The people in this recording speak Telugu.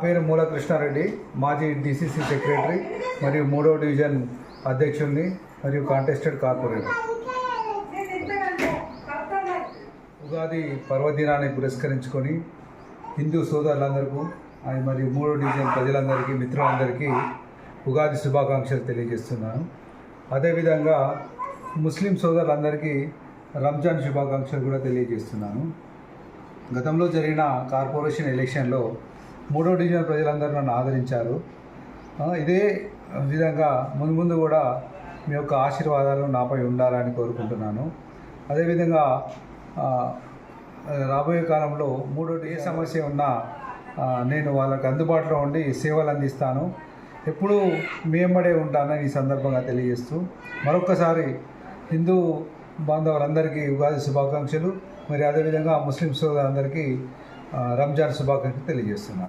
పేరు మూల కృష్ణారెడ్డి, మాజీ డిసిసి సెక్రటరీ మరియు 3వ డివిజన్ అధ్యక్షుడిని మరియు కాంటెస్టెడ్ కార్పొరేటర్. ఉగాది పర్వదినాన్ని పురస్కరించుకొని హిందూ సోదరులందరికీ మరియు 3వ డివిజన్ ప్రజలందరికీ, మిత్రులందరికీ ఉగాది శుభాకాంక్షలు తెలియజేస్తున్నాను. అదేవిధంగా ముస్లిం సోదరులందరికీ రంజాన్ శుభాకాంక్షలు కూడా తెలియజేస్తున్నాను. గతంలో జరిగిన కార్పొరేషన్ ఎలక్షన్లో 3వ డివిజన్ ప్రజలందరూ నన్ను ఆదరించారు. ఇదే విధంగా ముందు కూడా మీ యొక్క ఆశీర్వాదాలు నాపై ఉండాలని కోరుకుంటున్నాను. అదేవిధంగా రాబోయే కాలంలో 3వ ఏ సమస్య ఉన్నా నేను వాళ్ళకి అందుబాటులో ఉండి సేవలు అందిస్తాను. ఎప్పుడూ మీ వెంబడే ఉంటానని ఈ సందర్భంగా తెలియజేస్తూ మరొక్కసారి హిందూ బాంధవులందరికీ ఉగాది శుభాకాంక్షలు, మరి అదేవిధంగా ముస్లిం సోదరులందరికీ రంజాన్ శుభాకాంక్షలు తెలియజేస్తున్నాను.